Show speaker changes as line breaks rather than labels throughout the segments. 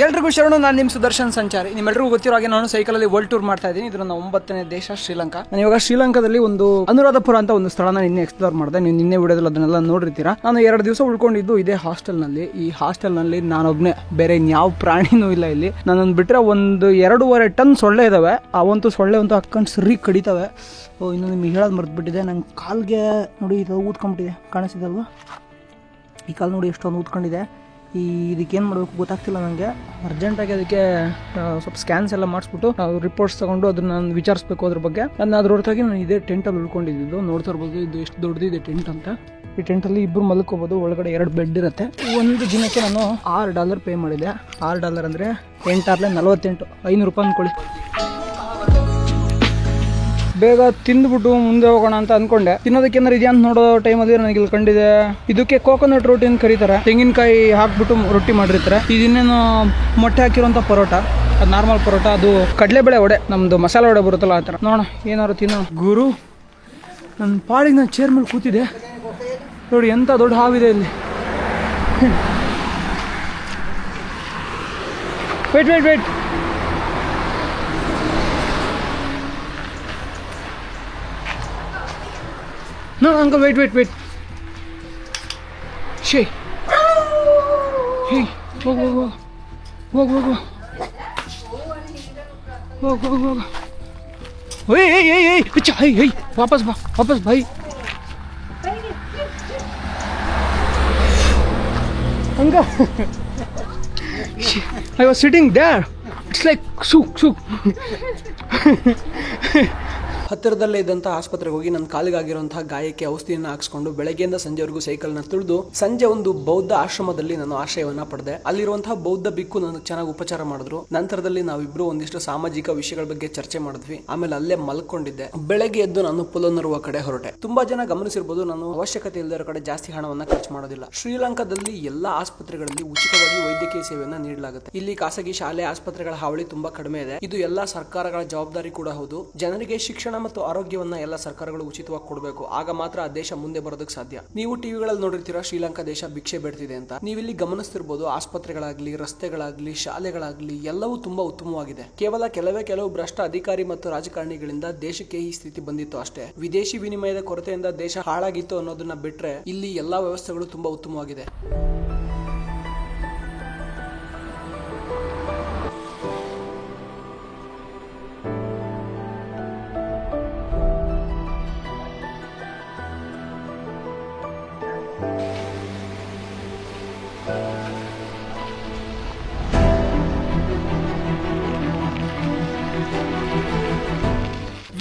ಎಲ್ರಿಗೂ ಶರಣು. ನಾನು ನಿಮ್ಮ ಸುದರ್ಶನ್ ಸಂಚಾರಿ. ನಿಮ್ಮೆಲ್ಲರಿಗೂ ಗೊತ್ತಿರೋ ಹಾಗೆ ನಾನು ಸೈಕಲಲ್ಲಿ ವರ್ಲ್ಡ್ ಟೂರ್ ಮಾಡ್ತಾ ಇದ್ದೀನಿ. ಇದು ನನ್ನ 9ನೇ ದೇಶ ಶ್ರೀಲಂಕಾ. ನಾನು ಇವಾಗ ಶ್ರೀಲಂಕಾದಲ್ಲಿ ಒಂದು ಅನುರಾಧಪುರ ಅಂತ ಒಂದು ಸ್ಥಳನ ನಿನ್ನೆ ಎಕ್ಸ್ಪ್ಲೋರ್ ಮಾಡಿದೆ. ನೀವು ನಿನ್ನೆ ವಿಡಿಯೋದಲ್ಲಿ ಅದನ್ನೆಲ್ಲ ನೋಡಿರ್ತೀರಾ. ನಾನು 2 ದಿವಸ ಉಳ್ಕೊಂಡಿದ್ದು ಇದೇ ಹಾಸ್ಟೆಲ್ನಲ್ಲಿ. ಈ ಹಾಸ್ಟೆಲ್ನಲ್ಲಿ ನಾನೊಬ್ನೇ, ಬೇರೆ ಇನ್ಯಾವ ಪ್ರಾಣಿನೂ ಇಲ್ಲ ಇಲ್ಲಿ. ನಾನೊಂದು ಬಿಟ್ಟರೆ ಒಂದು 2.5 ಟನ್ ಸೊಳ್ಳೆ ಇದಾವೆ. ಅವಂತೂ ಸೊಳ್ಳೆ ಅಂತೂ ಹಾಕೊಂಡು ಸರಿ ಕಡಿತವೆ. ಇನ್ನು ನಿಮ್ಗೆ ಹೇಳೋದು ಮರೆತುಬಿಟ್ಟಿದೆ. ನಂಗೆ ಕಾಲ್ಗೆ ನೋಡಿ ಇದು ಊದ್ಕೊಂಡ್ಬಿಟ್ಟಿದೆ, ಕಾಣಿಸಿದಲ್ವಾ? ಈ ಕಾಲು ನೋಡಿ ಎಷ್ಟೊಂದು ಊದ್ಕೊಂಡಿದೆ. ಇದಕ್ಕೇನು ಮಾಡಬೇಕು ಗೊತ್ತಾಗ್ತಿಲ್ಲ ನನಗೆ. ಅರ್ಜೆಂಟಾಗಿ ಅದಕ್ಕೆ ಸ್ವಲ್ಪ ಸ್ಕ್ಯಾನ್ಸ್ ಎಲ್ಲ ಮಾಡಿಸ್ಬಿಟ್ಟು ರಿಪೋರ್ಟ್ಸ್ ತಗೊಂಡು ಅದನ್ನ ನಾನು ವಿಚಾರಿಸ್ಬೇಕು ಅದ್ರ ಬಗ್ಗೆ. ಅದ್ರ ಹೊರತಾಗಿ ನಾನು ಇದೇ ಟೆಂಟಲ್ಲಿ ಉಳ್ಕೊಂಡಿದ್ದು. ನೋಡ್ತಾ ಇರ್ಬೋದು ಇದು ಎಷ್ಟು ದೊಡ್ಡದಿದೆ ಟೆಂಟ್ ಅಂತ. ಈ ಟೆಂಟಲ್ಲಿ ಇಬ್ಬರು ಮಲ್ಕೋಬೋದು. ಒಳಗಡೆ 2 ಬೆಡ್ ಇರುತ್ತೆ. ಒಂದು ದಿನಕ್ಕೆ ನಾನು $6 ಪೇ ಮಾಡಿದೆ. $6 ಅಂದರೆ 8 48, $500 ಅಂದ್ಕೊಳ್ಳಿ. ಬೇಗ ತಿಂದ್ಬಿಟ್ಟು ಮುಂದೆ ಹೋಗೋಣ ಅಂತ ಅನ್ಕೊಂಡೆ. ತಿನ್ನೋದಕ್ಕೆ ಏನಾರು ಇದೆಯಾ ಅಂತ ನೋಡೋ ಟೈಮಲ್ಲಿ ನನಗೆ ಇಲ್ಲಿ ಕಂಡಿದೆ. ಇದಕ್ಕೆ ಕೋಕೋನಟ್ ರೋಟಿ ಅಂತ ಕರೀತಾರೆ. ತೆಂಗಿನಕಾಯಿ ಹಾಕ್ಬಿಟ್ಟು ರೊಟ್ಟಿ ಮಾಡಿರ್ತಾರೆ. ಇದನ್ನೇನು ಮೊಟ್ಟೆ ಹಾಕಿರೋಂಥ ಪರೋಟ, ಅದು ನಾರ್ಮಲ್ ಪರೋಟ. ಅದು ಕಡಲೆಬೇಳೆ ವಡೆ, ನಮ್ಮದು ಮಸಾಲೆ ವಡೆ ಬರುತ್ತಲ್ಲ ಆ ಥರ. ನೋಡೋಣ ಏನಾದ್ರು ತಿನ್ನೋ. ಗುರು, ನನ್ನ ಪಾಡಿಗೆ ನಾನು ಚೇರ್ ಮೇಲೆ ಕೂತಿದ್ದೆ. ನೋಡಿ ಎಂಥ ದೊಡ್ಡ ಹಾವಿದೆ ಇಲ್ಲಿ. Wait wait wait. No, uncle, wait. Shay. Hey, go. Hey. Picha, hey. वापस भाई. Uncle. I was sitting there. It's like shook. ಹತ್ತಿರದಲ್ಲೇ ಇದ್ದಂಥ ಆಸ್ಪತ್ರೆಗೆ ಹೋಗಿ ನನ್ನ ಕಾಲಿಗಾಗಿರುವಂತಹ ಗಾಯಕ್ಕೆ ಔಷಧಿಯನ್ನು ಹಾಕ್ಸ್ಕೊಂಡು ಬೆಳಗ್ಗೆಯಿಂದ ಸಂಜೆವರೆಗೂ ಸೈಕಲ್ನ ತುಳಿದು ಸಂಜೆ ಒಂದು ಬೌದ್ಧ ಆಶ್ರಮದಲ್ಲಿ ನಾನು ಆಶ್ರಯವನ್ನ ಪಡೆದೆ. ಅಲ್ಲಿರುವಂತಹ ಬೌದ್ಧ ಬಿಕ್ಕು ನನಗೆ ಚೆನ್ನಾಗಿ ಉಪಚಾರ ಮಾಡಿದ್ರು. ನಂತರದಲ್ಲಿ ನಾವಿಬ್ರು ಒಂದಿಷ್ಟು ಸಾಮಾಜಿಕ ವಿಷಯಗಳ ಬಗ್ಗೆ ಚರ್ಚೆ ಮಾಡಿದ್ವಿ. ಆಮೇಲೆ ಅಲ್ಲೇ ಮಲ್ಕೊಂಡಿದ್ದೆ. ಬೆಳಗ್ಗೆ ಎದ್ದು ನಾನು ಪುಲನರುವ ಕಡೆ ಹೊರಟೆ. ತುಂಬಾ ಜನ ಗಮನಿಸಿರ್ಬೋದು, ನಾನು ಅವಶ್ಯಕತೆ ಇಲ್ಲದರ ಕಡೆ ಜಾಸ್ತಿ ಹಣವನ್ನ ಖರ್ಚು ಮಾಡೋದಿಲ್ಲ. ಶ್ರೀಲಂಕಾದಲ್ಲಿ ಎಲ್ಲಾ ಆಸ್ಪತ್ರೆಗಳಲ್ಲಿ ಉಚಿತವಾಗಿ ವೈದ್ಯಕೀಯ ಸೇವೆಯನ್ನ ನೀಡಲಾಗುತ್ತೆ. ಇಲ್ಲಿ ಖಾಸಗಿ ಶಾಲೆ ಆಸ್ಪತ್ರೆಗಳ ಹಾವಳಿ ತುಂಬಾ ಕಡಿಮೆ ಇದೆ. ಇದು ಎಲ್ಲಾ ಸರ್ಕಾರಗಳ ಜವಾಬ್ದಾರಿ ಕೂಡ ಹೌದು. ಜನರಿಗೆ ಶಿಕ್ಷಣ ಮತ್ತು ಆರೋಗ್ಯವನ್ನ ಎಲ್ಲ ಸರ್ಕಾರಗಳು ಉಚಿತವಾಗಿ ಕೊಡಬೇಕು. ಆಗ ಮಾತ್ರ ಆ ದೇಶ ಮುಂದೆ ಬರೋದಕ್ಕೆ ಸಾಧ್ಯ. ನೀವು ಟಿವಿಗಳಲ್ಲಿ ನೋಡಿರ್ತೀರಾ ಶ್ರೀಲಂಕಾ ದೇಶ ಭಿಕ್ಷೆ ಬೇಡ್ತಿದೆ ಅಂತ. ನೀವಿಲ್ಲಿ ಗಮನಿಸ್ತಿರ್ಬೋದು, ಆಸ್ಪತ್ರೆಗಳಾಗ್ಲಿ, ರಸ್ತೆಗಳಾಗ್ಲಿ, ಶಾಲೆಗಳಾಗ್ಲಿ ಎಲ್ಲವೂ ತುಂಬಾ ಉತ್ತಮವಾಗಿದೆ. ಕೆಲವು ಭ್ರಷ್ಟ ಅಧಿಕಾರಿ ಮತ್ತು ರಾಜಕಾರಣಿಗಳಿಂದ ದೇಶಕ್ಕೆ ಈ ಸ್ಥಿತಿ ಬಂದಿತ್ತು ಅಷ್ಟೇ. ವಿದೇಶಿ ವಿನಿಮಯದ ಕೊರತೆಯಿಂದ ದೇಶ ಹಾಳಾಗಿತ್ತು ಅನ್ನೋದನ್ನ ಬಿಟ್ರೆ ಇಲ್ಲಿ ಎಲ್ಲಾ ವ್ಯವಸ್ಥೆಗಳು ತುಂಬಾ ಉತ್ತಮವಾಗಿದೆ.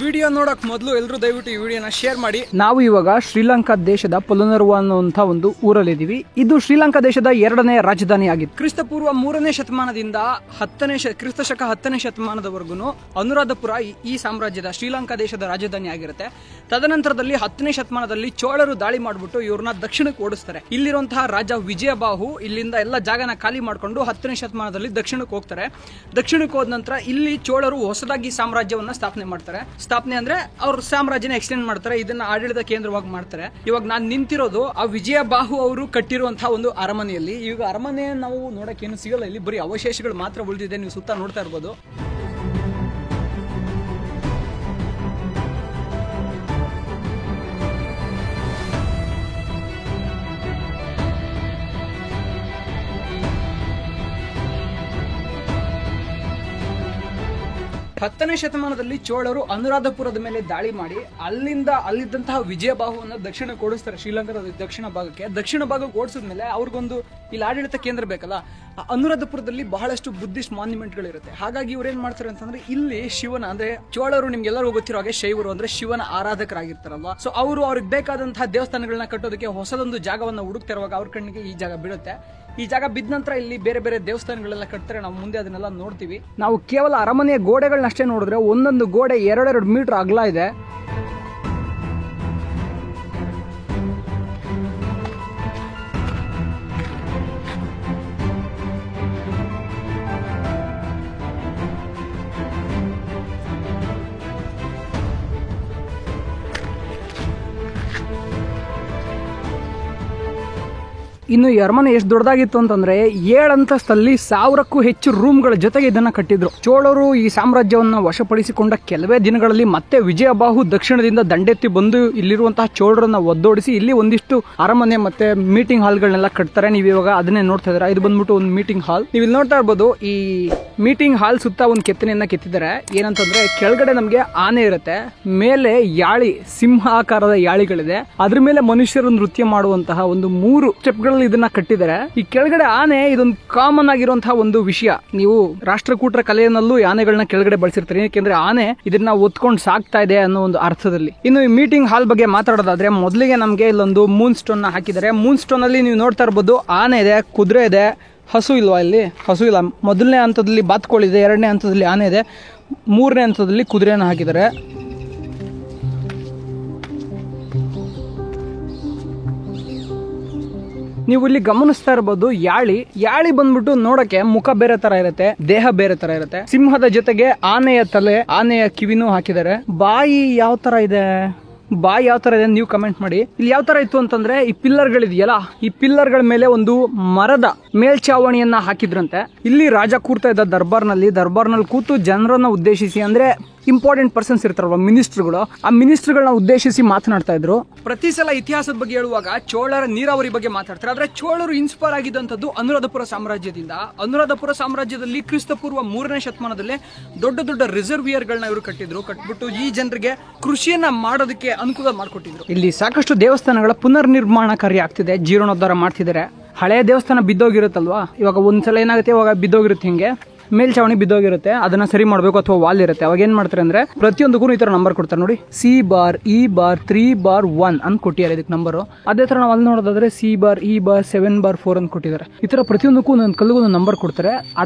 ವಿಡಿಯೋ ನೋಡಕ್ ಮೊದಲು ಎಲ್ಲರೂ ದಯವಿಟ್ಟು ಈ ವಿಡಿಯೋನ ಶೇರ್ ಮಾಡಿ. ನಾವು ಇವಾಗ ಶ್ರೀಲಂಕಾ ದೇಶದ ಪೊಲನರುವ ಅನ್ನುವಂಥ ಒಂದು ಊರಲ್ಲಿದ್ದೀವಿ. ಇದು ಶ್ರೀಲಂಕಾ ದೇಶದ 2ನೇ ರಾಜಧಾನಿ ಆಗಿತ್ತು. ಕ್ರಿಸ್ತಪೂರ್ವ 3ನೇ ಶತಮಾನದಿಂದ ಕ್ರಿಸ್ತಶಕ 10ನೇ ಶತಮಾನದವರೆಗೂ ಅನುರಾಧಪುರ ಈ ಸಾಮ್ರಾಜ್ಯದ ಶ್ರೀಲಂಕಾ ದೇಶದ ರಾಜಧಾನಿ ಆಗಿರುತ್ತೆ. ತದನಂತರದಲ್ಲಿ 10ನೇ ಶತಮಾನದಲ್ಲಿ ಚೋಳರು ದಾಳಿ ಮಾಡಿಬಿಟ್ಟು ಇವ್ರನ್ನ ದಕ್ಷಿಣಕ್ಕೆ ಓಡಿಸ್ತಾರೆ. ಇಲ್ಲಿರುವಂತಹ ರಾಜ ವಿಜಯಬಾಹು ಇಲ್ಲಿಂದ ಎಲ್ಲ ಜಾಗನ ಖಾಲಿ ಮಾಡಿಕೊಂಡು 10ನೇ ಶತಮಾನದಲ್ಲಿ ದಕ್ಷಿಣಕ್ಕೆ ಹೋಗ್ತಾರೆ. ದಕ್ಷಿಣಕ್ಕೆ ಹೋದ ನಂತರ ಇಲ್ಲಿ ಚೋಳರು ಹೊಸದಾಗಿ ಸಾಮ್ರಾಜ್ಯವನ್ನ ಸ್ಥಾಪನೆ ಮಾಡ್ತಾರೆ. ಸ್ಥಾಪನೆ ಅಂದ್ರೆ ಅವ್ರ ಸಾಮ್ರಾಜ್ಯನ ಎಕ್ಸ್ಟೆಂಡ್ ಮಾಡ್ತಾರೆ. ಇದನ್ನ ಆಡಳಿತ ಕೇಂದ್ರವಾಗಿ ಮಾಡ್ತಾರೆ. ಇವಾಗ ನಾನು ನಿಂತಿರೋದು ಆ ವಿಜಯಬಾಹು ಅವರು ಕಟ್ಟಿರುವಂತಹ ಒಂದು ಅರಮನೆಯಲ್ಲಿ. ಈಗ ಅರಮನೆ ನಾವು ನೋಡಕ್ ಏನು ಸಿಗಲ್ಲ, ಇಲ್ಲಿ ಬರೀ ಅವಶೇಷಗಳು ಮಾತ್ರ ಉಳಿದಿದೆ. ನೀವು ಸುತ್ತ ನೋಡ್ತಾ ಇರ್ಬೋದು. ಹತ್ತನೇ ಶತಮಾನದಲ್ಲಿ ಚೋಳರು ಅನುರಾಧಪುರದ ಮೇಲೆ ದಾಳಿ ಮಾಡಿ ಅಲ್ಲಿದ್ದಂತಹ ವಿಜಯಬಾಹುವನ್ನು ದಕ್ಷಿಣಕ್ಕೆ ಓಡಿಸ್ತಾರೆ. ಶ್ರೀಲಂಕಾದ ದಕ್ಷಿಣ ಭಾಗಕ್ಕೆ ಓಡಿಸಿದ್ಮೇಲೆ ಅವ್ರಿಗೊಂದು ಇಲ್ಲಿ ಆಡಳಿತ ಕೇಂದ್ರ ಬೇಕಲ್ಲ. ಅನುರಾಧಪುರದಲ್ಲಿ ಬಹಳಷ್ಟು ಬುದ್ಧಿಸ್ಟ್ ಮಾನ್ಯುಮೆಂಟ್ಗಳಿರುತ್ತೆ. ಹಾಗಾಗಿ ಇವ್ರು ಏನ್ ಮಾಡ್ತಾರೆ ಅಂತಂದ್ರೆ ಇಲ್ಲಿ ಶಿವನ, ಅಂದ್ರೆ ಚೋಳರು ನಿಮ್ಗೆಲ್ಲರಿಗೂ ಗೊತ್ತಿರೋ ಹಾಗೆ ಶೈವರು ಅಂದ್ರೆ ಶಿವನ ಆರಾಧಕರಾಗಿರ್ತಾರಲ್ವಾ. ಸೊ ಅವ್ರಿಗೆ ಬೇಕಾದಂತಹ ದೇವಸ್ಥಾನಗಳನ್ನ ಕಟ್ಟೋದಕ್ಕೆ ಹೊಸದೊಂದು ಜಾಗವನ್ನ ಹುಡುಕ್ತಿರುವಾಗ ಅವ್ರ ಕಣ್ಣಿಗೆ ಈ ಜಾಗ ಬೀಳುತ್ತೆ. ಈ ಜಾಗ ಬಿದ್ದ ನಂತರ ಇಲ್ಲಿ ಬೇರೆ ಬೇರೆ ದೇವಸ್ಥಾನಗಳೆಲ್ಲ ಕಟ್ತಾರೆ. ನಾವು ಮುಂದೆ ಅದನ್ನೆಲ್ಲ ನೋಡ್ತೀವಿ. ನಾವು ಕೇವಲ ಅರಮನೆಯ ಗೋಡೆಗಳನ್ನಷ್ಟೇ ನೋಡಿದ್ರೆ ಒಂದೊಂದು ಗೋಡೆ 2-2 ಮೀಟರ್ ಅಗಲ ಇದೆ. ಇನ್ನು ಈ ಅರಮನೆ ಎಷ್ಟು ದೊಡ್ಡದಾಗಿತ್ತು ಅಂತಂದ್ರೆ 7 ಅಂತಸ್ತಲ್ಲಿ 1000ಕ್ಕೂ ಹೆಚ್ಚು ರೂಮ್ಗಳ ಜೊತೆಗೆ ಇದನ್ನ ಕಟ್ಟಿದ್ರು. ಚೋಳರು ಈ ಸಾಮ್ರಾಜ್ಯವನ್ನ ವಶಪಡಿಸಿಕೊಂಡ ಕೆಲವೇ ದಿನಗಳಲ್ಲಿ ಮತ್ತೆ ವಿಜಯಬಾಹು ದಕ್ಷಿಣದಿಂದ ದಂಡೆತ್ತಿ ಬಂದು ಇಲ್ಲಿರುವಂತಹ ಚೋಳರನ್ನ ಒದ್ದೋಡಿಸಿ ಇಲ್ಲಿ ಒಂದಿಷ್ಟು ಅರಮನೆ ಮತ್ತೆ ಮೀಟಿಂಗ್ ಹಾಲ್ಗಳನ್ನೆಲ್ಲ ಕಟ್ತಾರೆ. ನೀವು ಇವಾಗ ಅದನ್ನೇ ನೋಡ್ತಾ ಇದ್ದೀರಾ. ಇದು ಬಂದ್ಬಿಟ್ಟು ಒಂದು ಮೀಟಿಂಗ್ ಹಾಲ್. ನೀವು ಇಲ್ಲಿ ನೋಡ್ತಾ ಇರ್ಬೋದು. ಈ ಮೀಟಿಂಗ್ ಹಾಲ್ ಸುತ್ತ ಒಂದು ಕೆತ್ತನೆಯನ್ನ ಕೆತ್ತಿದ್ದಾರೆ. ಏನಂತಂದ್ರೆ ಕೆಳಗಡೆ ನಮ್ಗೆ ಆನೆ ಇರುತ್ತೆ, ಮೇಲೆ ಯಾಳಿ, ಸಿಂಹ ಆಕಾರದ ಯಾಳಿಗಳಿದೆ, ಅದ್ರ ಮೇಲೆ ಮನುಷ್ಯರು ನೃತ್ಯ ಮಾಡುವಂತಹ ಒಂದು 3 ಸ್ಟೆಪ್ಗಳಲ್ಲಿ ಇದನ್ನ ಕಟ್ಟಿದ್ದಾರೆ. ಈ ಕೆಳಗಡೆ ಆನೆ ಇದೊಂದು ಕಾಮನ್ ಆಗಿರುವಂತಹ ಒಂದು ವಿಷಯ. ನೀವು ರಾಷ್ಟ್ರಕೂಟರ ಕಲೆಯನ್ನಲ್ಲೂ ಆನೆಗಳನ್ನ ಕೆಳಗಡೆ ಬಳಸಿರ್ತಾರೆ. ಯಾಕೆಂದ್ರೆ ಆನೆ ಇದನ್ನ ಒತ್ಕೊಂಡು ಸಾಕ್ತಾ ಇದೆ ಅನ್ನೋ ಒಂದು ಅರ್ಥದಲ್ಲಿ. ಇನ್ನು ಈ ಮೀಟಿಂಗ್ ಹಾಲ್ ಬಗ್ಗೆ ಮಾತಾಡೋದಾದ್ರೆ ಮೊದಲಿಗೆ ನಮ್ಗೆ ಇಲ್ಲೊಂದು ಮೂನ್ ಸ್ಟೋನ್ ನ ಹಾಕಿದ್ದಾರೆ. ಮೂನ್ ಸ್ಟೋನ್ ಅಲ್ಲಿ ನೀವು ನೋಡ್ತಾ ಇರ್ಬೋದು ಆನೆ ಇದೆ, ಕುದುರೆ ಇದೆ, ಹಸು ಇಲ್ವಾ? ಇಲ್ಲಿ ಹಸು ಇಲ್ಲ. ಮೊದಲನೇ ಹಂತದಲ್ಲಿ ಬಾತ್ಕೋಳಿದೆ, 2ನೇ ಹಂತದಲ್ಲಿ ಆನೆ ಇದೆ, 3ನೇ ಹಂತದಲ್ಲಿ ಕುದುರೆನ ಹಾಕಿದ್ದಾರೆ. ನೀವು ಇಲ್ಲಿ ಗಮನಿಸ್ತಾ ಇರಬಹುದು ಯಾಳಿ ಬಂದ್ಬಿಟ್ಟು ನೋಡಕ್ಕೆ ಮುಖ ಬೇರೆ ತರ ಇರುತ್ತೆ, ದೇಹ ಬೇರೆ ತರ ಇರುತ್ತೆ. ಸಿಂಹದ ಜೊತೆಗೆ ಆನೆಯ ತಲೆ, ಆನೆಯ ಕಿವಿನೂ ಹಾಕಿದ್ದಾರೆ. ಬಾಯಿ ಯಾವ ತರ ಇದೆ ನೀವು ಕಮೆಂಟ್ ಮಾಡಿ. ಇಲ್ಲಿ ಯಾವ ತರ ಇತ್ತು ಅಂತಂದ್ರೆ ಈ ಪಿಲ್ಲರ್ ಗಳಿದೆಯಲ್ಲ, ಈ ಪಿಲ್ಲರ್ ಗಳ ಮೇಲೆ ಒಂದು ಮರದ ಮೇಲ್ಚಾವಣಿಯನ್ನ ಹಾಕಿದ್ರಂತೆ. ಇಲ್ಲಿ ರಾಜ ಕೂರ್ತಾ ಇದ್ದ ದರ್ಬಾರ್ನಲ್ಲಿ ಕೂತು ಜನರನ್ನ ಉದ್ದೇಶಿಸಿ, ಅಂದ್ರೆ ಇಂಪಾರ್ಟೆಂಟ್ ಪರ್ಸನ್ಸ್ ಇರ್ತಾರಲ್ವ, ಮಿನಿಸ್ಟರ್ಗಳು, ಆ ಮಿನಿಸ್ಟರ್ಗಳನ್ನ ಉದ್ದೇಶಿಸಿ ಮಾತನಾಡ್ತಾ ಇದ್ರು. ಪ್ರತಿ ಸಲ ಇತಿಹಾಸದ ಬಗ್ಗೆ ಹೇಳುವಾಗ ಚೋಳರ ನೀರಾವರಿ ಬಗ್ಗೆ ಮಾತಾಡ್ತಾರೆ. ಆದ್ರೆ ಚೋಳರು ಇನ್ಸ್ಪೈರ್ ಆಗಿದ್ದಂಥದ್ದು ಅನುರಾಧಪುರ ಸಾಮ್ರಾಜ್ಯದಿಂದ. ಅನುರಾಧಪುರ ಸಾಮ್ರಾಜ್ಯದಲ್ಲಿ ಕ್ರಿಸ್ತಪೂರ್ವ 3ನೇ ಶತಮಾನದಲ್ಲಿ ದೊಡ್ಡ ದೊಡ್ಡ ರಿಸರ್ವಿಯರ್ ಗಳನ್ನ ಇವರು ಕಟ್ಟಿಬಿಟ್ಟು ಈ ಜನರಿಗೆ ಕೃಷಿಯನ್ನ ಮಾಡೋದಕ್ಕೆ ಅನುಕೂಲ ಮಾಡಿಕೊಟ್ಟಿದ್ರು. ಇಲ್ಲಿ ಸಾಕಷ್ಟು ದೇವಸ್ಥಾನಗಳ ಪುನರ್ ನಿರ್ಮಾಣ ಕಾರ್ಯ ಆಗ್ತಿದೆ, ಜೀರ್ಣೋದ್ಧಾರ ಮಾಡ್ತಿದ್ದಾರೆ. ಹಳೆಯ ದೇವಸ್ಥಾನ ಬಿದ್ದೋಗಿರುತ್ತಲ್ವಾ, ಇವಾಗ ಒಂದ್ಸಲ ಏನಾಗುತ್ತೆ, ಇವಾಗ ಬಿದ್ದೋಗಿರುತ್ತೆ, ಹಿಂಗೆ ಮೇಲ್ಚಾವಣಿ ಬಿದ್ದೋಗಿರುತ್ತೆ, ಅದನ್ನ ಸರಿ ಮಾಡಬೇಕು, ಅಥವಾ ವಾಲ್ ಇರುತ್ತೆ. ಅವಾಗ ಏನ್ ಮಾಡ್ತಾರೆ ಅಂದ್ರೆ ಪ್ರತಿಯೊಂದಕ್ಕೂ ಈ ತರ ನಂಬರ್ ಕೊಡ್ತಾರೆ ನೋಡಿ. C bar E bar 3 bar 1 ಅಂತ ಕೊಟ್ಟಿದ್ದಾರೆ ಇದಕ್ಕೆ ನಂಬರ್. ಅದೇ ತರ ನಾವು ಅಲ್ಲಿ ನೋಡೋದಾದ್ರೆ C bar E bar 7 bar 4 ಅಂತ ಕೊಟ್ಟಿದ್ದಾರೆ. ಈ ತರ ಪ್ರತಿಯೊಂದಕ್ಕೂ ಒಂದೊಂದು ಕಲ್ಲಿಗೂ ಒಂದು ನಂಬರ್ ಕೊಡ್ತಾರೆ.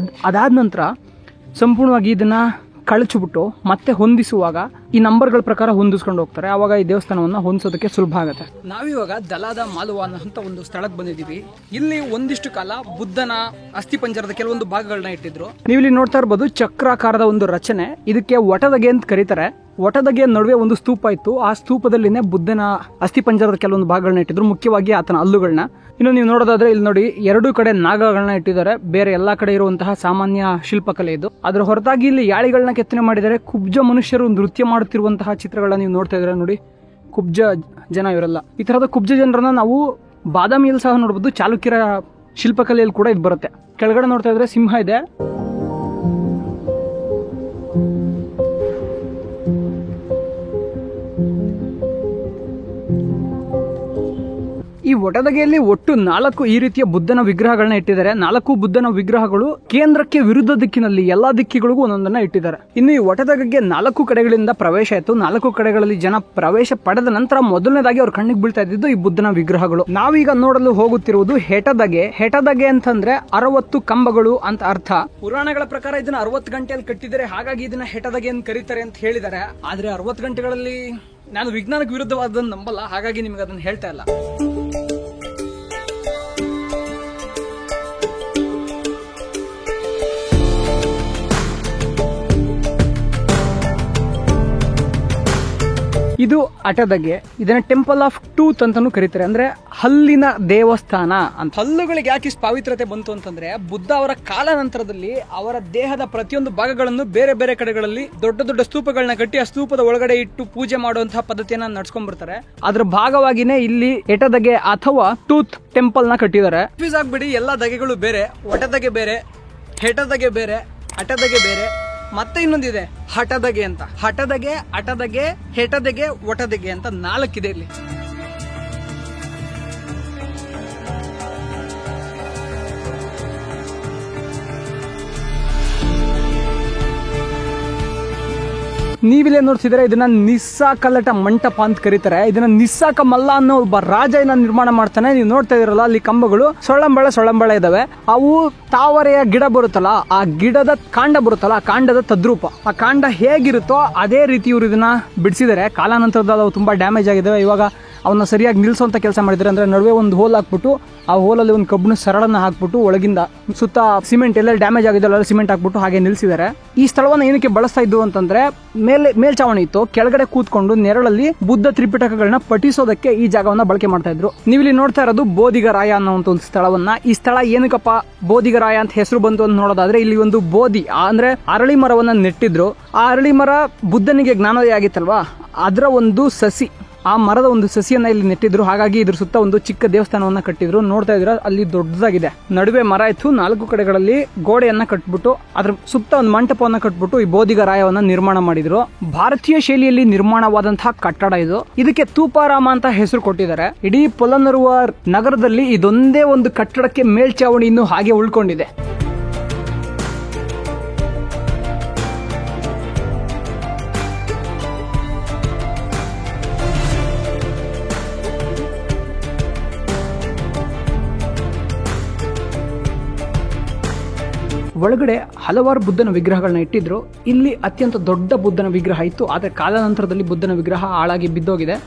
ಅದಾದ ನಂತರ ಸಂಪೂರ್ಣವಾಗಿ ಇದನ್ನ ಕಳಚಿಬಿಟ್ಟು ಮತ್ತೆ ಹೊಂದಿಸುವಾಗ ಈ ನಂಬರ್ಗಳ ಪ್ರಕಾರ ಹೊಂದಿಸ್ಕೊಂಡು ಹೋಗ್ತಾರೆ. ಆವಾಗ ಈ ದೇವಸ್ಥಾನವನ್ನ ಹೊಂದಿಸೋದಕ್ಕೆ ಸುಲಭ ಆಗುತ್ತೆ. ನಾವಿವಾಗ ದಲಾದ ಮಾಲುವಾನ ಅಂತ ಒಂದು ಸ್ಥಳಕ್ಕೆ ಬಂದಿದ್ದೀವಿ. ಇಲ್ಲಿ ಒಂದಿಷ್ಟು ಕಾಲ ಬುದ್ಧನ ಅಸ್ಥಿಪಂಜರದ ಕೆಲವೊಂದು ಭಾಗಗಳನ್ನ ಇಟ್ಟಿದ್ರು. ನೀವು ಇಲ್ಲಿ ನೋಡ್ತಾ ಇರಬಹುದು ಚಕ್ರಾಕಾರದ ಒಂದು ರಚನೆ. ಇದಕ್ಕೆ ವಟದಗೆ ಅಂತ ಕರೀತಾರೆ. ವಟದಗೆ ನಡುವೆ ಒಂದು ಸ್ತೂಪ ಇತ್ತು. ಆ ಸ್ತೂಪದಲ್ಲಿನೇ ಬುದ್ಧನ ಅಸ್ಥಿಪಂಜರದ ಕೆಲವೊಂದು ಭಾಗಗಳನ್ನ ಇಟ್ಟಿದ್ರು, ಮುಖ್ಯವಾಗಿ ಆತನ ಹಲ್ಲುಗಳನ್ನ. ಇನ್ನು ನೀವು ನೋಡೋದಾದ್ರೆ ಇಲ್ಲಿ ನೋಡಿ 2 ಕಡೆ ನಾಗಗಳನ್ನ ಇಟ್ಟಿದ್ದಾರೆ. ಬೇರೆ ಎಲ್ಲಾ ಕಡೆ ಇರುವಂತಹ ಸಾಮಾನ್ಯ ಶಿಲ್ಪಕಲೆ ಇದು. ಅದ್ರ ಹೊರತಾಗಿ ಇಲ್ಲಿ ಯಾಳಿಗಳನ್ನ ಕೆತ್ತನೆ ಮಾಡಿದ್ದಾರೆ. ಕುಬ್ಜ ಮನುಷ್ಯರು ನೃತ್ಯ ಮಾಡುತ್ತಿರುವಂತಹ ಚಿತ್ರಗಳನ್ನ ನೀವು ನೋಡ್ತಾ ಇದ್ರೆ ನೋಡಿ. ಕುಬ್ಜ ಜನ ಇವರೆಲ್ಲ. ಈ ತರದ ಕುಬ್ಜ ಜನರನ್ನ ನಾವು ಬಾದಾಮಿಯಲ್ಲಿ ಸಹ ನೋಡಬಹುದು. ಚಾಲುಕ್ಯರ ಶಿಲ್ಪಕಲೆಯಲ್ಲಿ ಕೂಡ ಇದು ಬರುತ್ತೆ. ಕೆಳಗಡೆ ನೋಡ್ತಾ ಇದ್ರೆ ಸಿಂಹ ಇದೆ. ಈ ಒಟದಗೆಯಲ್ಲಿ ಒಟ್ಟು 4 ಈ ರೀತಿಯ ಬುದ್ಧನ ವಿಗ್ರಹಗಳನ್ನ ಇಟ್ಟಿದ್ದಾರೆ. 4 ಬುದ್ಧನ ವಿಗ್ರಹಗಳು ಕೇಂದ್ರಕ್ಕೆ ವಿರುದ್ಧ ದಿಕ್ಕಿನಲ್ಲಿ, ಎಲ್ಲಾ ದಿಕ್ಕಿಗಳಿಗೂ ಒಂದೊಂದನ್ನ ಇಟ್ಟಿದ್ದಾರೆ. ಇನ್ನು ಈ ಒಟದಗೆಗೆ 4 ಕಡೆಗಳಿಂದ ಪ್ರವೇಶ ಇತ್ತು. 4 ಕಡೆಗಳಲ್ಲಿ ಜನ ಪ್ರವೇಶ ಪಡೆದ ನಂತರ ಮೊದಲನೇದಾಗಿ ಅವ್ರ ಕಣ್ಣಿಗೆ ಬೀಳ್ತಾ ಇದ್ದಿದ್ದು ಈ ಬುದ್ಧನ ವಿಗ್ರಹಗಳು. ನಾವೀಗ ನೋಡಲು ಹೋಗುತ್ತಿರುವುದು ಹೆಟದಗೆ. ಹೆಟದಗೆ ಅಂತಂದ್ರೆ 60 ಕಂಬಗಳು ಅಂತ ಅರ್ಥ. ಪುರಾಣಗಳ ಪ್ರಕಾರ ಇದನ್ನ 60 ಗಂಟೆಯಲ್ಲಿ ಕಟ್ಟಿದ್ದಾರೆ, ಹಾಗಾಗಿ ಇದನ್ನ ಹೆಟದಗೆ ಅಂತ ಕರೀತಾರೆ ಅಂತ ಹೇಳಿದ್ದಾರೆ. ಆದ್ರೆ 60 ಗಂಟೆಗಳಲ್ಲಿ ನಾನು ವಿಜ್ಞಾನಕ್ಕೆ ವಿರುದ್ಧವಾದದನ್ನು ನಂಬಲ್ಲ, ಹಾಗಾಗಿ ನಿಮ್ಗೆ ಅದನ್ನ ಹೇಳ್ತಾ ಇಲ್ಲ. ಇದು ಅಟದಗೆ. ಇದನ್ನ ಟೆಂಪಲ್ ಆಫ್ ಟೂತ್ ಅಂತಾನು ಕರೀತಾರೆ, ಅಂದ್ರೆ ಹಲ್ಲಿನ ದೇವಸ್ಥಾನ ಅಂತ. ಹಲ್ಲುಗಳಿಗೆ ಯಾಕೆ ಇಷ್ಟು ಪಾವಿತ್ರತೆ ಬಂತು ಅಂತಂದ್ರೆ ಬುದ್ಧ ಅವರ ಕಾಲ ನಂತರದಲ್ಲಿ ಅವರ ದೇಹದ ಪ್ರತಿಯೊಂದು ಭಾಗಗಳನ್ನು ಬೇರೆ ಬೇರೆ ಕಡೆಗಳಲ್ಲಿ ದೊಡ್ಡ ದೊಡ್ಡ ಸ್ತೂಪಗಳನ್ನ ಕಟ್ಟಿ ಆ ಸ್ತೂಪದ ಒಳಗಡೆ ಇಟ್ಟು ಪೂಜೆ ಮಾಡುವಂತಹ ಪದ್ಧತಿಯನ್ನ ನಡ್ಸ್ಕೊಂಡ್ ಬರ್ತಾರೆ. ಅದ್ರ ಭಾಗವಾಗಿನೇ ಇಲ್ಲಿ ಎಟದಗೆ ಅಥವಾ ಟೂತ್ ಟೆಂಪಲ್ ನ ಕಟ್ಟಿದ್ದಾರೆ. ಕನ್ಫ್ಯೂಸ್ ಆಗ್ಬಿಡಿ, ಎಲ್ಲಾ ದಗೆಗಳು ಬೇರೆ. ಒಟದಗೆ ಬೇರೆ, ಹೆಟದಗೆ ಬೇರೆ, ಅಟದಗೆ ಬೇರೆ, ಮತ್ತೆ ಇನ್ನೊಂದಿದೆ ಹಟದಗೆ ಅಂತ. ಹಟದಗೆ, ಅಟದಗೆ, ಹೆಟದಗೆ, ಒಟದಗೆ ಅಂತ 4 ಇದೆ ಇಲ್ಲಿ. ನೀವಿಲ್ಲೇ ನೋಡ್ತಿದ್ರೆ ಇದನ್ನ ನಿಸ್ಸಾಕಲಟ ಮಂಟಪ ಅಂತ ಕರೀತಾರೆ. ಇದನ್ನ ನಿಸ್ಸಾಕ ಮಲ್ಲ ಅನ್ನೋ ಒಬ್ಬ ರಾಜ ಇದನ್ನ ನಿರ್ಮಾಣ ಮಾಡ್ತಾನೆ. ನೀವು ನೋಡ್ತಾ ಇದ್ರಲ್ಲ ಅಲ್ಲಿ ಕಂಬಗಳು ಸೊಳ್ಳಂಬಳೆ ಇದಾವೆ. ಅವು ತಾವರೆಯ ಗಿಡ ಬರುತ್ತಲ್ಲ, ಆ ಗಿಡದ ಕಾಂಡ ಬರುತ್ತಲ್ಲ, ಆ ಕಾಂಡದ ತದ್ರೂಪ. ಆ ಕಾಂಡ ಹೇಗಿರುತ್ತೋ ಅದೇ ರೀತಿ ಇವರು ಇದನ್ನ ಬಿಡಿಸಿದ್ದಾರೆ. ಕಾಲಾನಂತರದಲ್ಲಿ ಅವು ತುಂಬಾ ಡ್ಯಾಮೇಜ್ ಆಗಿದ್ದಾವೆ. ಇವಾಗ
ಅವನ್ನ ಸರಿಯಾಗಿ ನಿಲ್ಲಿಸುವಂತ ಕೆಲಸ ಮಾಡಿದ್ದಾರೆ. ಅಂದ್ರೆ ನಡುವೆ ಒಂದು ಹೋಲ್ ಹಾಕ್ಬಿಟ್ಟು ಆ ಹೋಲಲ್ಲಿ ಒಂದು ಕಬ್ಬಿಣ ಸರಳನ್ನ ಹಾಕ್ಬಿಟ್ಟು ಒಳಗಿಂದ ಸುತ್ತ ಸಿಮೆಂಟ್ ಎಲ್ಲ ಡ್ಯಾಮೇಜ್ ಆಗಿದೆ ಅಲ್ಲ ಸಿಮೆಂಟ್ ಹಾಕ್ಬಿಟ್ಟು ಹಾಗೆ ನಿಲ್ಲಿಸಿದ್ದಾರೆ. ಈ ಸ್ಥಳವನ್ನ ಏನಕ್ಕೆ ಬಳಸ್ತಾ ಇದ್ದು ಅಂತಂದ್ರೆ ಮೇಲ್ಚಾವಣಿ ಇತ್ತು, ಕೆಳಗಡೆ ಕೂತ್ಕೊಂಡು ನೆರಳಲ್ಲಿ ಬುದ್ಧ ತ್ರಿಪಿಟಕಗಳನ್ನ ಪಠಿಸೋದಕ್ಕೆ ಈ ಜಾಗವನ್ನ ಬಳಕೆ ಮಾಡ್ತಾ ಇದ್ರು. ನೀವು ಇಲ್ಲಿ ನೋಡ್ತಾ ಇರೋದು ಬೋಧಿಗರಾಯ ಅನ್ನೋ ಒಂದು ಸ್ಥಳವನ್ನ. ಈ ಸ್ಥಳ ಏನಕ್ಕಪ್ಪ ಬೋಧಿಗರಾಯ ಅಂತ ಹೆಸರು ಬಂತು ಅಂತ ನೋಡೋದಾದ್ರೆ ಇಲ್ಲಿ ಒಂದು ಬೋಧಿ ಅಂದ್ರೆ ಅರಳಿ ಮರವನ್ನ ನೆಟ್ಟಿದ್ರು. ಆ ಅರಳಿ ಮರ ಬುದ್ಧನಿಗೆ ಜ್ಞಾನೋದಯ ಆಗಿತ್ತಲ್ವಾ, ಅದರ ಒಂದು ಸಸಿ, ಆ ಮರದ ಒಂದು ಸಸಿಯನ್ನ ಇಲ್ಲಿ ನೆಟ್ಟಿದ್ರು. ಹಾಗಾಗಿ ಇದ್ರ ಸುತ್ತ ಒಂದು ಚಿಕ್ಕ ದೇವಸ್ಥಾನವನ್ನ ಕಟ್ಟಿದ್ರು. ನೋಡ್ತಾ ಇದ್ರ ಅಲ್ಲಿ ದೊಡ್ಡದಾಗಿದೆ, ನಡುವೆ ಮರ ಇತ್ತು, 4 ಕಡೆಗಳಲ್ಲಿ ಗೋಡೆಯನ್ನ ಕಟ್ಬಿಟ್ಟು ಅದ್ರ ಸುತ್ತ ಒಂದು ಮಂಟಪವನ್ನ ಕಟ್ಬಿಟ್ಟು ಈ ಬೋಧಿಗರಾಯವನ್ನ ನಿರ್ಮಾಣ ಮಾಡಿದ್ರು. ಭಾರತೀಯ ಶೈಲಿಯಲ್ಲಿ ನಿರ್ಮಾಣವಾದಂತಹ ಕಟ್ಟಡ ಇದು. ಇದಕ್ಕೆ ತೂಪಾರಾಮ ಅಂತ ಹೆಸರು ಕೊಟ್ಟಿದ್ದಾರೆ. ಇಡೀ ಪೊಲನ್ನರುವ ನಗರದಲ್ಲಿ ಇದೊಂದೇ ಒಂದು ಕಟ್ಟಡಕ್ಕೆ ಮೇಲ್ಚಾವಣಿ ಇನ್ನು ಹಾಗೆ ಉಳ್ಕೊಂಡಿದೆ. ಒಳಗಡೆ ಹಲವಾರು ಬುದ್ಧನ ವಿಗ್ರಹಗಳನ್ನ ಇಟ್ಟಿದ್ರು. ಇಲ್ಲಿ ಅತ್ಯಂತ ದೊಡ್ಡ ಬುದ್ಧನ ವಿಗ್ರಹ ಇತ್ತು, ಆದರೆ ಕಾಲಾನಂತರದಲ್ಲಿ ಬುದ್ಧನ ವಿಗ್ರಹ ಹಾಳಾಗಿ ಬಿದ್ದೋಗಿದೆ.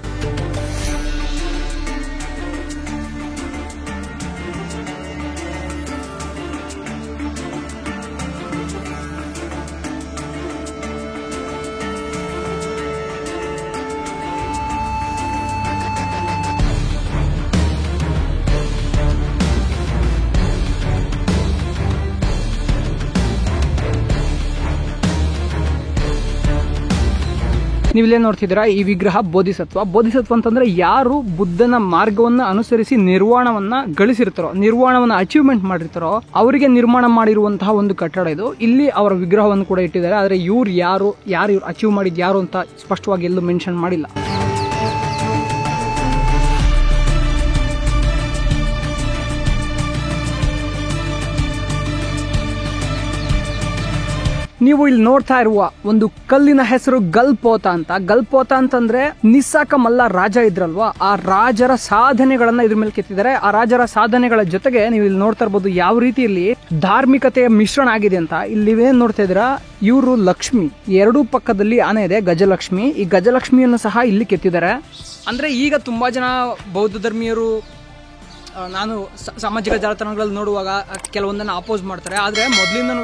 ನೀವಿಲ್ಲೇ ನೋಡ್ತಿದ್ದೀರಾ ಈ ವಿಗ್ರಹ ಬೋಧಿಸತ್ವ. ಬೋಧಿಸತ್ವ ಅಂತಂದ್ರೆ ಯಾರು ಬುದ್ಧನ ಮಾರ್ಗವನ್ನ ಅನುಸರಿಸಿ ನಿರ್ವಾಣವನ್ನ ಗಳಿಸಿರ್ತಾರೋ, ನಿರ್ವಾಣವನ್ನ ಅಚೀವ್ಮೆಂಟ್ ಮಾಡಿರ್ತಾರೋ ಅವರಿಗೆ ನಿರ್ಮಾಣ ಮಾಡಿರುವಂತಹ ಒಂದು ಕಟ್ಟಡ ಇದು. ಇಲ್ಲಿ ಅವರ ವಿಗ್ರಹವನ್ನು ಕೂಡ ಇಟ್ಟಿದ್ದಾರೆ. ಆದ್ರೆ ಇವ್ರು ಯಾರು ಇವ್ರು ಅಚೀವ್ ಮಾಡಿದ್ ಯಾರು ಅಂತ ಸ್ಪಷ್ಟವಾಗಿ ಎಲ್ಲೂ ಮೆನ್ಷನ್ ಮಾಡಿಲ್ಲ. ನೀವು ಇಲ್ಲಿ ನೋಡ್ತಾ ಇರುವ ಒಂದು ಕಲ್ಲಿನ ಹೆಸರು ಗಲ್ಪೋತ ಅಂತ. ಗಲ್ಪೋತ ಅಂತಂದ್ರೆ ನಿಸ್ಸಾಕ ಮಲ್ಲ ರಾಜ ಇದ್ರಲ್ವಾ, ಆ ರಾಜರ ಸಾಧನೆಗಳನ್ನ ಇದ್ರ ಮೇಲೆ ಕೆತ್ತಿದ್ದಾರೆ. ಆ ರಾಜರ ಸಾಧನೆಗಳ ಜೊತೆಗೆ ನೀವು ಇಲ್ಲಿ ನೋಡ್ತಾ ಇರ್ಬೋದು ಯಾವ ರೀತಿಯಲ್ಲಿ ಧಾರ್ಮಿಕತೆಯ ಮಿಶ್ರಣ ಆಗಿದೆ ಅಂತ. ಇಲ್ಲಿ ಏನ್ ನೋಡ್ತಾ ಇದ್ದೀರಾ, ಇವರು ಲಕ್ಷ್ಮಿ, ಎರಡೂ ಪಕ್ಕದಲ್ಲಿ ಆನೆ ಇದೆ, ಗಜಲಕ್ಷ್ಮಿ. ಈ ಗಜಲಕ್ಷ್ಮಿಯನ್ನು ಸಹ ಇಲ್ಲಿ ಕೆತ್ತಿದ್ದಾರೆ. ಅಂದ್ರೆ ಈಗ ತುಂಬಾ ಜನ ಬೌದ್ಧ ಧರ್ಮೀಯರು ನಾನು ಸಾಮಾಜಿಕ ಜಾಲತಾಣಗಳಲ್ಲಿ ನೋಡುವಾಗ ಕೆಲವೊಂದನ್ನು ಅಪೋಸ್ ಮಾಡ್ತಾರೆ. ಆದರೆ ಮೊದಲಿಂದನೂ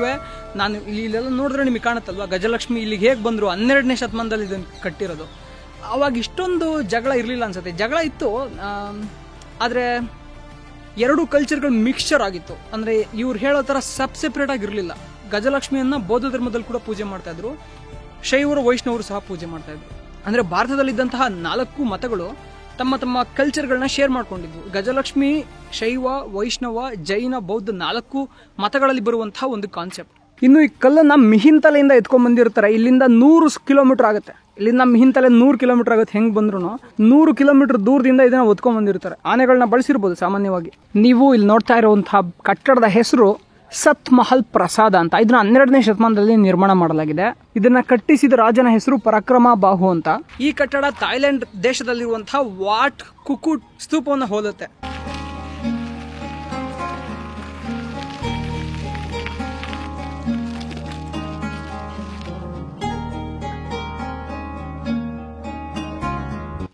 ನಾನು ಇಲ್ಲೆಲ್ಲ ನೋಡಿದ್ರೆ ನಿಮಗೆ ಕಾಣುತ್ತಲ್ವಾ ಗಜಲಕ್ಷ್ಮಿ ಇಲ್ಲಿಗೆ ಹೇಗೆ ಬಂದರು, 12ನೇ ಶತಮಾನದಲ್ಲಿ ಇದನ್ನು ಕಟ್ಟಿರೋದು. ಆವಾಗ ಇಷ್ಟೊಂದು ಜಗಳ ಇರಲಿಲ್ಲ ಅನ್ಸುತ್ತೆ. ಜಗಳ ಇತ್ತು, ಆದರೆ ಎರಡು ಕಲ್ಚರ್ಗಳು ಮಿಕ್ಸ್ಚರ್ ಆಗಿತ್ತು. ಅಂದರೆ ಇವ್ರು ಹೇಳೋ ಥರ ಸೆಪ್ರೇಟ್ ಆಗಿರಲಿಲ್ಲ. ಗಜಲಕ್ಷ್ಮಿಯನ್ನು ಬೌದ್ಧ ಧರ್ಮದಲ್ಲಿ ಕೂಡ ಪೂಜೆ ಮಾಡ್ತಾ ಇದ್ರು, ಶೈವರು ವೈಷ್ಣವರು ಸಹ ಪೂಜೆ ಮಾಡ್ತಾ ಇದ್ರು. ಅಂದರೆ ಭಾರತದಲ್ಲಿದ್ದಂತಹ 4 ಮತಗಳು ತಮ್ಮ ತಮ್ಮ ಕಲ್ಚರ್ಗಳನ್ನ ಶೇರ್ ಮಾಡ್ಕೊಂಡಿದ್ವು. ಗಜಲಕ್ಷ್ಮಿ ಶೈವ, ವೈಷ್ಣವ, ಜೈನ, ಬೌದ್ಧ 4 ಮತಗಳಲ್ಲಿ ಬರುವಂತಹ ಒಂದು ಕಾನ್ಸೆಪ್ಟ್. ಇನ್ನು ಈ ಕಲ್ಲನ್ನ ಮಿಹಿಂತಲೆಯಿಂದ ಎತ್ಕೊಂಡ್ ಬಂದಿರ್ತಾರೆ. ಇಲ್ಲಿಂದ 100 ಕಿಲೋಮೀಟರ್ ಆಗುತ್ತೆ. ಇಲ್ಲಿಂದ ಮಿಹಿಂತಲೆ 100 ಕಿಲೋಮೀಟರ್ ಆಗುತ್ತೆ. ಹೆಂಗ್ ಬಂದ್ರು 100 ಕಿಲೋಮೀಟರ್ ದೂರದಿಂದ ಇದನ್ನ ಒತ್ಕೊಂಡ್ ಬಂದಿರ್ತಾರೆ. ಆನೆಗಳನ್ನ ಬಳಸಿರ್ಬೋದು ಸಾಮಾನ್ಯವಾಗಿ. ನೀವು ಇಲ್ಲಿ ನೋಡ್ತಾ ಇರುವಂತಹ ಕಟ್ಟಡದ ಹೆಸರು ಸತ್ ಮಹಲ್ ಪ್ರಸಾದ ಅಂತ. ಇದನ್ನ 12ನೇ ಶತಮಾನದಲ್ಲಿ ನಿರ್ಮಾಣ ಮಾಡಲಾಗಿದೆ. ಇದನ್ನ ಕಟ್ಟಿಸಿದ ರಾಜನ ಹೆಸರು ಪರಾಕ್ರಮ ಬಾಹು ಅಂತ. ಈ ಕಟ್ಟಡ ಥಾಯ್ಲೆಂಡ್ ದೇಶದಲ್ಲಿರುವಂತಹ ವಾಟ್ ಕುಕುಟ್ ಸ್ತೂಪವನ್ನು ಹೋಲುತ್ತೆ.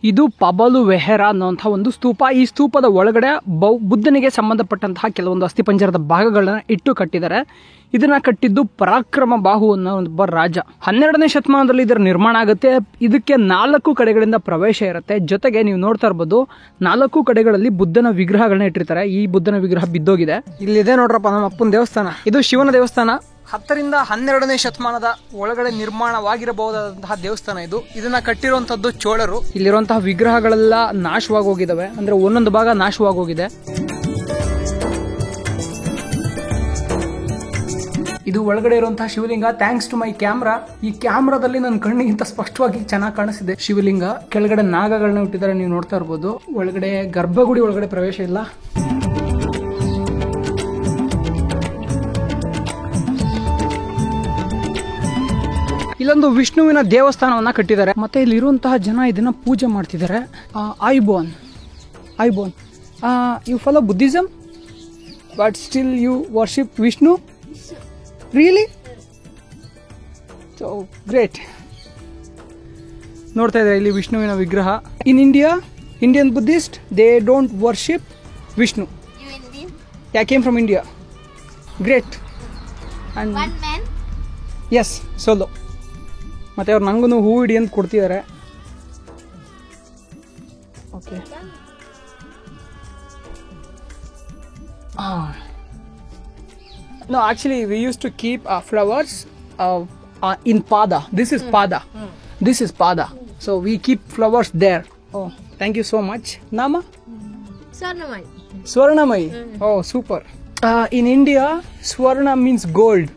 ಇದು ಪಬಲು ವೆಹೆರಾ ಅನ್ನುವಂತಹ ಒಂದು ಸ್ತೂಪ. ಈ ಸ್ತೂಪದ ಒಳಗಡೆ ಬುದ್ಧನಿಗೆ ಸಂಬಂಧಪಟ್ಟಂತಹ ಕೆಲವೊಂದು ಅಸ್ಥಿಪಂಜರದ ಭಾಗಗಳನ್ನ ಇಟ್ಟು ಕಟ್ಟಿದ್ದಾರೆ. ಇದನ್ನ ಕಟ್ಟಿದ್ದು ಪರಾಕ್ರಮ ಬಾಹು ಅನ್ನೋ ಒಬ್ಬ ರಾಜ. 12ನೇ ಶತಮಾನದಲ್ಲಿ ಇದರ ನಿರ್ಮಾಣ ಆಗುತ್ತೆ. ಇದಕ್ಕೆ 4 ಕಡೆಗಳಿಂದ ಪ್ರವೇಶ ಇರುತ್ತೆ. ಜೊತೆಗೆ ನೀವು ನೋಡ್ತಾ ಇರ್ಬೋದು 4 ಕಡೆಗಳಲ್ಲಿ ಬುದ್ಧನ ವಿಗ್ರಹಗಳನ್ನ ಇಟ್ಟಿರ್ತಾರೆ. ಈ ಬುದ್ಧನ ವಿಗ್ರಹ ಬಿದ್ದೋಗಿದೆ. ಇಲ್ಲಿದೆ ನೋಡ್ರಪ್ಪ ನಮ್ಮ ಅಪ್ಪನ ದೇವಸ್ಥಾನ. ಇದು ಶಿವನ ದೇವಸ್ಥಾನ. 10ರಿಂದ 12ನೇ ಶತಮಾನದ ಒಳಗಡೆ ನಿರ್ಮಾಣವಾಗಿರಬಹುದಾದಂತಹ ದೇವಸ್ಥಾನ ಇದು. ಇದನ್ನ ಕಟ್ಟಿರುವಂತದ್ದು ಚೋಳರು. ಇಲ್ಲಿರುವಂತಹ ವಿಗ್ರಹಗಳೆಲ್ಲ ನಾಶವಾಗಿ ಹೋಗಿದಾವೆ. ಅಂದ್ರೆ ಒಂದೊಂದು ಭಾಗ ನಾಶವಾಗಿ ಹೋಗಿದೆ. ಇದು ಒಳಗಡೆ ಇರುವಂತಹ Shivalinga. Thanks to my camera. ಈ ಕ್ಯಾಮ್ರಾದಲ್ಲಿ ನನ್ನ ಕಣ್ಣಿಗಿಂತ ಸ್ಪಷ್ಟವಾಗಿ ಚೆನ್ನಾಗಿ ಕಾಣಿಸ್ತಿದೆ ಶಿವಲಿಂಗ. ಕೆಳಗಡೆ ನಾಗಗಳನ್ನ ಇಟ್ಟಿದ್ದಾರೆ, ನೀವು ನೋಡ್ತಾ ಇರ್ಬೋದು. ಒಳಗಡೆ ಗರ್ಭಗುಡಿ ಒಳಗಡೆ ಪ್ರವೇಶ ಇಲ್ಲ. ಇಲ್ಲೊಂದು ವಿಷ್ಣುವಿನ ದೇವಸ್ಥಾನವನ್ನ ಕಟ್ಟಿದ್ದಾರೆ. ಮತ್ತೆ ಇಲ್ಲಿರುವಂತಹ ಜನ ಇದನ್ನ ಪೂಜೆ ಮಾಡ್ತಿದ್ದಾರೆ. Even you follow Buddhism but still you worship Vishnu. Really? So great. ನೋಡ್ತಾ ಇದ್ದಾರೆ ಇಲ್ಲಿ ವಿಷ್ಣುವಿನ ವಿಗ್ರಹ. In India Indian Buddhist, they don't worship Vishnu.
You Indian?
Yeah, I came from India. Great. And
One man?
yes, solo. ಮತ್ತೆ ಅವ್ರು ನಂಗೂ ಹೂ ಹಿಡಿ ಅಂತ ಕೊಡ್ತಿದ್ದಾರೆ. Okay. No, actually we used to keep flowers in pada. This is pada. This is pada. So we keep flowers there. Oh, thank you so much. Nama?
Swarnamai.
Swarnamai. Oh, super. In India, Swarna means gold.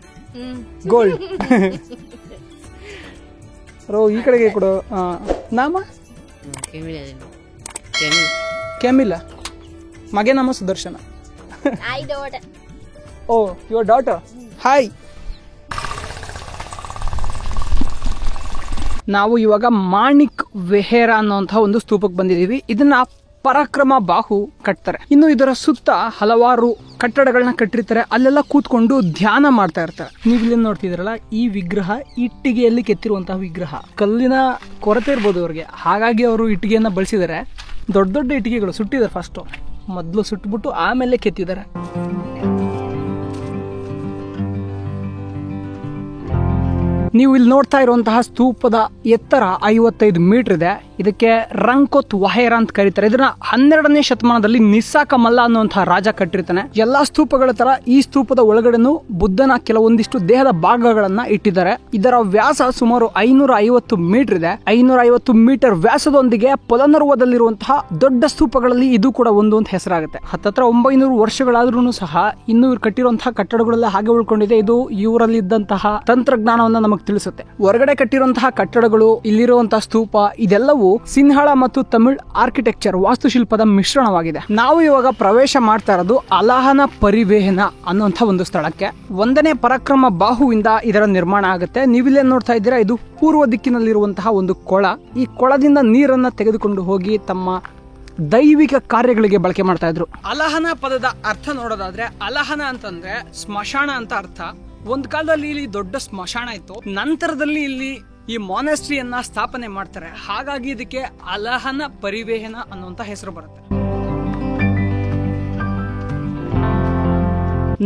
Gold. ರೋ ಈ ಕಡೆಗೆ ಕೊಡು. ನಾಮ ಕೆಮಿಲ. ಮಗೆ ನಾಮ Sudarshan.
I don't.
ಓ, your daughter. Hi. ನಾವು ಇವಾಗ ಮಾಣಿಕ್ ವೆಹೇರಾ ಅನ್ನೋಂತಹ ಒಂದು ಸ್ತೂಪಕ್ಕೆ ಬಂದಿದ್ದೀವಿ. ಇದನ್ನ ಪರಾಕ್ರಮ ಬಾಹು ಕಟ್ತಾರೆ. ಇನ್ನು ಇದರ ಸುತ್ತ ಹಲವಾರು ಕಟ್ಟಡಗಳನ್ನ ಕಟ್ಟಿರ್ತಾರೆ. ಅಲ್ಲೆಲ್ಲ ಕೂತ್ಕೊಂಡು ಧ್ಯಾನ ಮಾಡ್ತಾ ಇರ್ತಾರೆ. ನೀವು ಇಲ್ಲಿ ನೋಡ್ತಿದ್ರಲ್ಲ, ಈ ವಿಗ್ರಹ ಇಟ್ಟಿಗೆಯಲ್ಲಿ ಕೆತ್ತಿರುವಂತಹ ವಿಗ್ರಹ. ಕಲ್ಲಿನ ಕೊರತೆ ಇರ್ಬೋದು ಅವ್ರಿಗೆ, ಹಾಗಾಗಿ ಅವರು ಇಟ್ಟಿಗೆಯನ್ನ ಬಳಸಿದ್ದಾರೆ. ದೊಡ್ಡ ದೊಡ್ಡ ಇಟ್ಟಿಗೆಗಳು ಸುಟ್ಟಿದ್ದಾರೆ. ಫಸ್ಟ್ ಮೊದಲು ಸುಟ್ಬಿಟ್ಟು ಆಮೇಲೆ ಕೆತ್ತಿದ್ದಾರೆ. ನೀವು ಇಲ್ಲಿ ನೋಡ್ತಾ ಇರುವಂತಹ ಸ್ತೂಪದ ಎತ್ತರ 55 ಮೀಟರ್ ಇದೆ. ಇದಕ್ಕೆ ರಂಕೋತ್ ವಹೇರಾ ಅಂತ ಕರೀತಾರೆ. ಇದನ್ನ 12ನೇ ಶತಮಾನದಲ್ಲಿ ನಿಸ್ಸಾಕ ಮಲ್ಲ ಅನ್ನುವಂತಹ ರಾಜ ಕಟ್ಟಿರ್ತಾನೆ. ಎಲ್ಲಾ ಸ್ತೂಪಗಳ ತರ ಈ ಸ್ತೂಪದ ಒಳಗಡೆನೂ ಬುದ್ಧನ ಕೆಲವೊಂದಿಷ್ಟು ದೇಹದ ಭಾಗಗಳನ್ನ ಇಟ್ಟಿದ್ದಾರೆ. ಇದರ ವ್ಯಾಸ ಸುಮಾರು 550 ಮೀಟರ್ ಇದೆ. 550 ಮೀಟರ್ ವ್ಯಾಸದೊಂದಿಗೆ ಪೊಲನರ್ವದಲ್ಲಿರುವಂತಹ ದೊಡ್ಡ ಸ್ತೂಪಗಳಲ್ಲಿ ಇದು ಕೂಡ ಒಂದು ಅಂತ ಹೆಸರಾಗುತ್ತೆ. ಹತ್ತತ್ರ 900 ವರ್ಷಗಳಾದ್ರೂ ಸಹ ಇನ್ನು ಇವ್ರು ಕಟ್ಟಿರುವಂತಹ ಕಟ್ಟಡಗಳೆಲ್ಲ ಹಾಗೆ ಉಳ್ಕೊಂಡಿದೆ. ಇದು ಇವರಲ್ಲಿ ಇದ್ದಂತಹ ತಂತ್ರಜ್ಞಾನವನ್ನ ನಮಗೆ ತಿಳಿಸುತ್ತೆ. ಹೊರಗಡೆ ಕಟ್ಟಿರುವಂತಹ ಕಟ್ಟಡಗಳು, ಇಲ್ಲಿರುವಂತಹ ಸ್ತೂಪ, ಇದೆಲ್ಲವೂ ಸಿನ್ಹಳ ಮತ್ತು ತಮಿಳ್ ಆರ್ಕಿಟೆಕ್ಚರ್ ವಾಸ್ತುಶಿಲ್ಪದ ಮಿಶ್ರಣವಾಗಿದೆ. ನಾವು ಇವಾಗ ಪ್ರವೇಶ ಮಾಡ್ತಾ ಇರೋದು ಅಲಹನ ಪರಿವೇಹನ ಅನ್ನುವಂಥ ಒಂದು ಸ್ಥಳಕ್ಕೆ. 1ನೇ ಪರಾಕ್ರಮ ಬಾಹುವಿಂದ ಇದರ ನಿರ್ಮಾಣ ಆಗುತ್ತೆ. ನೀವಿಲ್ಲೇ ನೋಡ್ತಾ ಇದ್ದೀರಾ, ಇದು ಪೂರ್ವ ದಿಕ್ಕಿನಲ್ಲಿರುವಂತಹ ಒಂದು ಕೊಳ. ಈ ಕೊಳದಿಂದ ನೀರನ್ನ ತೆಗೆದುಕೊಂಡು ಹೋಗಿ ತಮ್ಮ ದೈವಿಕ ಕಾರ್ಯಗಳಿಗೆ ಬಳಕೆ ಮಾಡ್ತಾ ಇದ್ರು. ಅಲಹನ ಪದದ ಅರ್ಥ ನೋಡೋದಾದ್ರೆ, ಅಲಹನ ಅಂತಂದ್ರೆ ಸ್ಮಶಾನ ಅಂತ ಅರ್ಥ. ಒಂದ್ ಕಾಲದಲ್ಲಿ ಇಲ್ಲಿ ದೊಡ್ಡ ಸ್ಮಶಾನ ಇತ್ತು. ನಂತರದಲ್ಲಿ ಇಲ್ಲಿ ಈ ಮಾನೆಸ್ಟ್ರಿಯನ್ನ ಸ್ಥಾಪನೆ ಮಾಡ್ತಾರೆ. ಹಾಗಾಗಿ ಇದಕ್ಕೆ ಅಲಹನ ಪರಿವೇಹನ ಅನ್ನುವಂತ ಹೆಸರು ಬರುತ್ತೆ.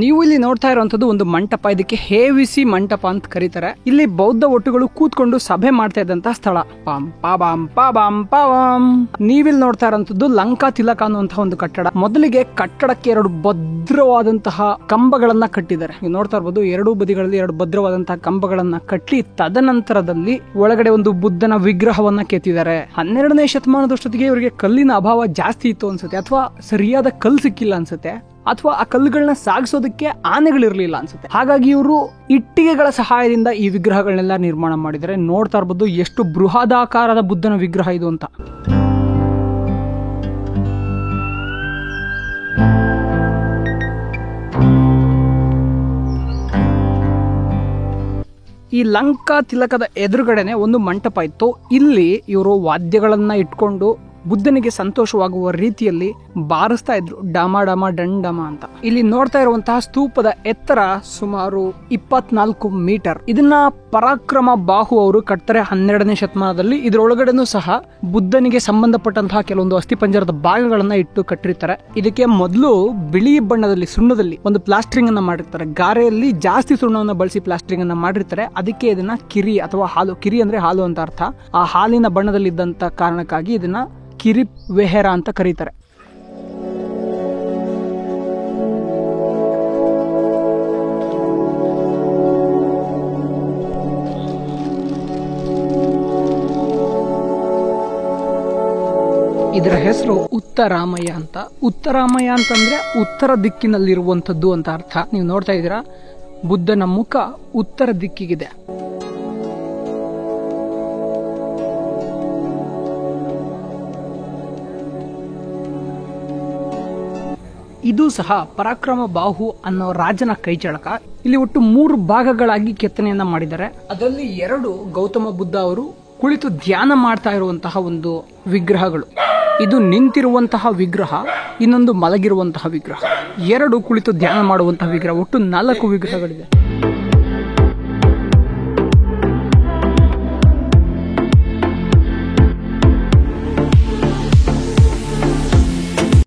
ನೀವು ಇಲ್ಲಿ ನೋಡ್ತಾ ಇರುವಂತದ್ದು ಒಂದು ಮಂಟಪ. ಇದಕ್ಕೆ ಹೇವಿಸಿ ಮಂಟಪ ಅಂತ ಕರೀತಾರೆ. ಇಲ್ಲಿ ಬೌದ್ಧ ಒಟ್ಟುಗಳು ಕೂತ್ಕೊಂಡು ಸಭೆ ಮಾಡ್ತಾ ಇದ್ದಂತ ಸ್ಥಳ. ಪಾಂ ಪಾಬಾಂ ಪಾಬಾಂ ಪಾವಾಂ. ನೀವಿಲ್ಲಿ ನೋಡ್ತಾ ಇರುವಂತದ್ದು ಲಂಕಾ ತಿಲಕ ಅನ್ನುವಂತಹ ಒಂದು ಕಟ್ಟಡ. ಮೊದಲಿಗೆ ಕಟ್ಟಡಕ್ಕೆ 2 ಭದ್ರವಾದಂತಹ ಕಂಬಗಳನ್ನ ಕಟ್ಟಿದ್ದಾರೆ. ನೀವು ನೋಡ್ತಾ ಇರ್ಬೋದು, 2 ಬದಿಗಳಲ್ಲಿ 2 ಭದ್ರವಾದಂತಹ ಕಂಬಗಳನ್ನ ಕಟ್ಟಿ ತದನಂತರದಲ್ಲಿ ಒಳಗಡೆ ಒಂದು ಬುದ್ಧನ ವಿಗ್ರಹವನ್ನ ಕೆತ್ತಿದ್ದಾರೆ. 12ನೇ ಶತಮಾನದಷ್ಟೊತ್ತಿಗೆ ಇವರಿಗೆ ಕಲ್ಲಿನ ಅಭಾವ ಜಾಸ್ತಿ ಇತ್ತು ಅನ್ಸುತ್ತೆ, ಅಥವಾ ಸರಿಯಾದ ಕಲ್ಲು ಸಿಕ್ಕಿಲ್ಲ ಅನ್ಸುತ್ತೆ, ಅಥವಾ ಆ ಕಲ್ಲುಗಳನ್ನ ಸಾಗಿಸೋದಕ್ಕೆ ಆನೆಗಳಿರ್ಲಿಲ್ಲ ಅನ್ಸುತ್ತೆ. ಹಾಗಾಗಿ ಇವರು ಇಟ್ಟಿಗೆಗಳ ಸಹಾಯದಿಂದ ಈ ವಿಗ್ರಹಗಳನ್ನೆಲ್ಲ ನಿರ್ಮಾಣ ಮಾಡಿದ್ದಾರೆ. ನೋಡ್ತಾ ಇರ್ಬೋದು ಎಷ್ಟು ಬೃಹದಾಕಾರದ ಬುದ್ಧನ ವಿಗ್ರಹ ಇದು ಅಂತ. ಈ ಲಂಕಾ ತಿಲಕದ ಎದುರುಗಡೆನೆ ಒಂದು ಮಂಟಪ ಇತ್ತು. ಇಲ್ಲಿ ಇವರು ವಾದ್ಯಗಳನ್ನ ಇಟ್ಕೊಂಡು ಬುದ್ಧನಿಗೆ ಸಂತೋಷವಾಗುವ ರೀತಿಯಲ್ಲಿ ಬಾರಿಸ್ತಾ ಇದ್ರು, ಡಮ ಡಮ ಡಂಡಮ ಅಂತ. ಇಲ್ಲಿ ನೋಡ್ತಾ ಇರುವಂತಹ ಸ್ತೂಪದ ಎತ್ತರ ಸುಮಾರು 24 ಮೀಟರ್. ಇದನ್ನ ಪರಾಕ್ರಮ ಬಾಹು ಅವರು ಕಟ್ತಾರೆ 12ನೇ ಶತಮಾನದಲ್ಲಿ. ಇದರೊಳಗಡೆನೂ ಸಹ ಬುದ್ಧನಿಗೆ ಸಂಬಂಧಪಟ್ಟಂತಹ ಕೆಲವೊಂದು ಅಸ್ಥಿಪಂಜರದ ಭಾಗಗಳನ್ನ ಇಟ್ಟು ಕಟ್ಟಿರ್ತಾರೆ. ಇದಕ್ಕೆ ಮೊದಲು ಬಿಳಿ ಬಣ್ಣದಲ್ಲಿ ಸುಣ್ಣದಲ್ಲಿ ಒಂದು ಪ್ಲಾಸ್ಟರಿಂಗ್ ಅನ್ನ ಮಾಡಿರ್ತಾರೆ. ಗಾರೆಯಲ್ಲಿ ಜಾಸ್ತಿ ಸುಣ್ಣವನ್ನು ಬಳಸಿ ಪ್ಲಾಸ್ಟರಿಂಗ್ ಅನ್ನ ಮಾಡಿರ್ತಾರೆ. ಅದಕ್ಕೆ ಇದನ್ನ ಕಿರಿ ಅಥವಾ ಹಾಲು, ಕಿರಿ ಅಂದ್ರೆ ಹಾಲು ಅಂತ ಅರ್ಥ. ಆ ಹಾಲಿನ ಬಣ್ಣದಲ್ಲಿ ಇದ್ದಂತ ಕಾರಣಕ್ಕಾಗಿ ಇದನ್ನ ಕಿರಿ ವೆಹೇರಾ ಅಂತ ಕರೀತಾರೆ. ಇದರ ಹೆಸರು ಉತ್ತರಾಮಯ್ಯ ಅಂತ. ಉತ್ತರಾಮಯ್ಯ ಅಂತಂದ್ರೆ ಉತ್ತರ ದಿಕ್ಕಿನಲ್ಲಿರುವಂತದ್ದು ಅಂತ ಅರ್ಥ. ನೀವು ನೋಡ್ತಾ ಇದ್ದೀರಾ, ಬುದ್ಧನ ಮುಖ ಉತ್ತರ ದಿಕ್ಕಿಗಿದೆ. ಇದು ಸಹ ಪರಾಕ್ರಮ ಬಾಹು ಅನ್ನೋ ರಾಜನ ಕೈಚಳಕ. ಇಲ್ಲಿ ಒಟ್ಟು 3 ಭಾಗಗಳಾಗಿ ಕೆತ್ತನೆಯನ್ನ ಮಾಡಿದ್ದಾರೆ. ಅದರಲ್ಲಿ 2 ಗೌತಮ ಬುದ್ಧ ಅವರು ಕುಳಿತು ಧ್ಯಾನ ಮಾಡ್ತಾ ಇರುವಂತಹ ಒಂದು ವಿಗ್ರಹಗಳು. ಇದು ನಿಂತಿರುವಂತಹ ವಿಗ್ರಹ, ಇನ್ನೊಂದು ಮಲಗಿರುವಂತಹ ವಿಗ್ರಹ. 2 ಕುಳಿತು ಧ್ಯಾನ ಮಾಡುವಂತಹ ವಿಗ್ರಹ. ಒಟ್ಟು 4 ವಿಗ್ರಹಗಳಿದೆ.